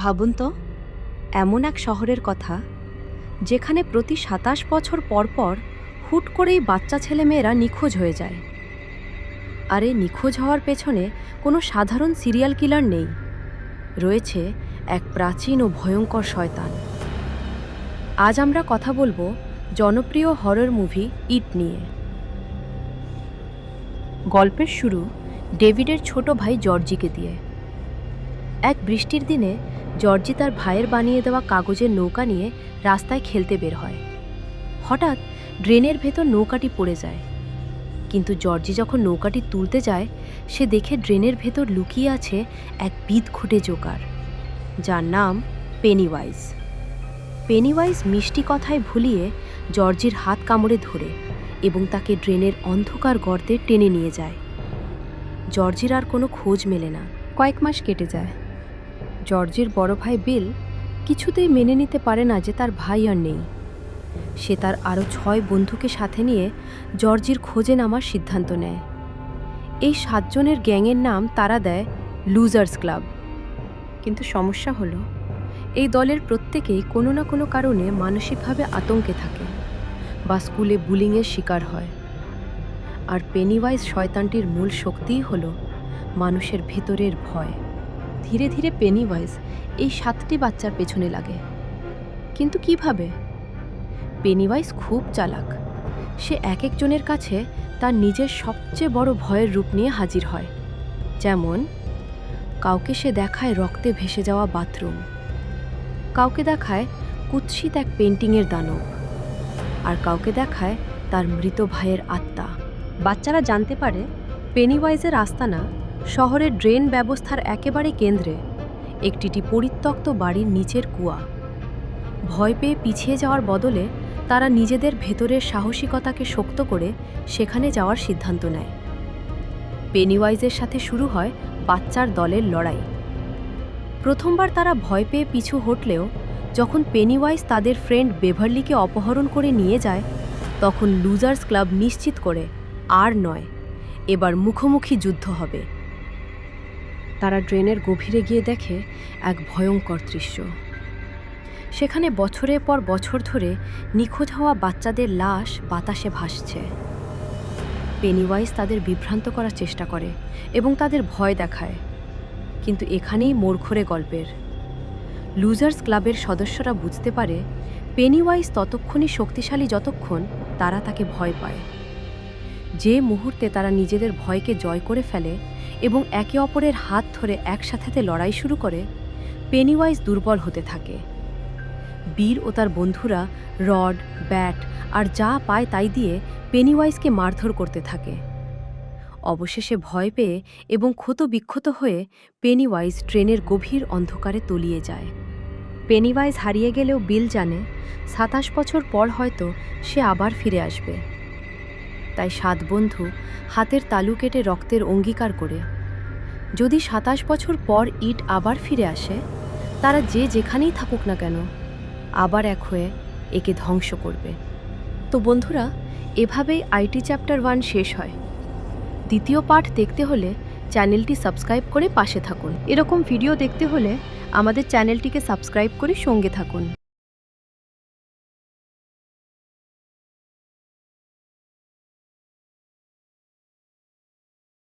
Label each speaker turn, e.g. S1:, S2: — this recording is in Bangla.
S1: ভাবুন তো, এমন এক শহরের কথা যেখানে প্রতি ২৭ বছর পর পর হুট করেই বাচ্চা ছেলেমেয়েরা নিখোঁজ হয়ে যায়। আর এই নিখোঁজ হওয়ার পেছনে কোনো সাধারণ সিরিয়াল কিলার নেই, রয়েছে এক প্রাচীন ও ভয়ঙ্কর শয়তান। আজ আমরা কথা বলবো জনপ্রিয় হরর মুভি ইট নিয়ে। গল্পের শুরু ডেভিডের ছোট ভাই জর্জিকে দিয়ে। এক বৃষ্টির দিনে জর্জি তার ভাইয়ের বানিয়ে দেওয়া কাগজের নৌকা নিয়ে রাস্তায় খেলতে বের হয়। হঠাৎ ড্রেনের ভেতর নৌকাটি পড়ে যায়, কিন্তু জর্জি যখন নৌকাটি তুলতে যায় সে দেখে ড্রেনের ভেতর লুকিয়ে আছে এক বিদঘুটে জোকার, যার নাম পেনিওয়াইজ। পেনিওয়াইজ মিষ্টি কথায় ভুলিয়ে জর্জির হাত কামড়ে ধরে এবং তাকে ড্রেনের অন্ধকার গর্তে টেনে নিয়ে যায়। জর্জির আর কোনো খোঁজ মেলে না। কয়েক মাস কেটে যায়। জর্জির বড় ভাই বিল কিছুতেই মেনে নিতে পারে না যে তার ভাই আর নেই। সে তার আরও ৬ বন্ধুকে সাথে নিয়ে জর্জির খোঁজে নামার সিদ্ধান্ত নেয়। এই ৭ জনের গ্যাংয়ের নাম তারা দেয় লুজার্স ক্লাব। কিন্তু সমস্যা হলো, এই দলের প্রত্যেকেই কোনো না কোনো কারণে মানসিকভাবে আতঙ্কে থাকে বা স্কুলে বুলিংয়ের শিকার হয়। আর পেনিওয়াইজ শয়তানটির মূল শক্তিই হলো মানুষের ভেতরের ভয়। ধীরে ধীরে পেনিওয়াইজ এই ৭টি বাচ্চার পেছনে লাগে। কিন্তু কিভাবে? পেনিওয়াইজ খুব চালাক। সে এক একজনের কাছে তার নিজের সবচেয়ে বড় ভয়ের রূপ নিয়ে হাজির হয়। যেমন, কাউকে সে দেখায় রক্তে ভেসে যাওয়া বাথরুম, কাউকে দেখায় কুৎসিত এক পেন্টিংয়ের দানব, আর কাউকে দেখায় তার মৃত ভাইয়ের আত্মা। বাচ্চারা জানতে পারে পেনিওয়াইজের আস্তানা শহরের ড্রেন ব্যবস্থার একেবারে কেন্দ্রে একটি পরিত্যক্ত বাড়ির নিচের কুয়া। ভয় পেয়ে পিছিয়ে যাওয়ার বদলে তারা নিজেদের ভেতরের সাহসিকতাকে শক্ত করে সেখানে যাওয়ার সিদ্ধান্ত নেয়। পেনিওয়াইজের সাথে শুরু হয় বাচ্চার দলের লড়াই। প্রথমবার তারা ভয় পেয়ে পিছু হটলেও যখন পেনিওয়াইজ তাদের ফ্রেন্ড বেভারলিকে অপহরণ করে নিয়ে যায়, তখন লুজার্স ক্লাব নিশ্চিত করে আর নয়, এবার মুখোমুখি যুদ্ধ হবে। তারা ড্রেনের গভীরে গিয়ে দেখে এক ভয়ঙ্কর দৃশ্য। সেখানে বছরের পর বছর ধরে নিখোঁজ হওয়া বাচ্চাদের লাশ বাতাসে ভাসছে। পেনিওয়াইজ তাদের বিভ্রান্ত করার চেষ্টা করে এবং তাদের ভয় দেখায়, কিন্তু এখানেই মোড় ঘোরে গল্পের। লুজার্স ক্লাবের সদস্যরা বুঝতে পারে পেনিওয়াইজ ততক্ষণই শক্তিশালী যতক্ষণ তারা তাকে ভয় পায়। যে মুহূর্তে তারা নিজেদের ভয়কে জয় করে ফেলে এবং একে অপরের হাত ধরে একসাথে লড়াই শুরু করে, পেনিওয়াইজ দুর্বল হতে থাকে। বীর ও তার বন্ধুরা রড, ব্যাট আর যা পায় তাই দিয়ে পেনিওয়াইজকে মারধর করতে থাকে। অবশেষে ভয় পেয়ে এবং ক্ষত বিক্ষত হয়ে পেনিওয়াইজ ট্রেনের গভীর অন্ধকারে তলিয়ে যায়। পেনিওয়াইজ হারিয়ে গেলেও বিল জানে ২৭ বছর পর হয়তো সে আবার ফিরে আসবে। তাই ৭ বন্ধু হাতের তালু কেটে রক্তের অঙ্গীকার করে, যদি ২৭ বছর পর ইট আবার ফিরে আসে, তারা যে যেখানেই থাকুক না কেন আবার এক হয়ে একে ধ্বংস করবে। তো বন্ধুরা, এভাবেই আইটি চ্যাপ্টার 1 শেষ হয়। দ্বিতীয় পার্ট দেখতে হলে চ্যানেলটি সাবস্ক্রাইব করে পাশে থাকুন। এরকম ভিডিও দেখতে হলে আমাদের চ্যানেলটিকে সাবস্ক্রাইব করে সঙ্গে থাকুন।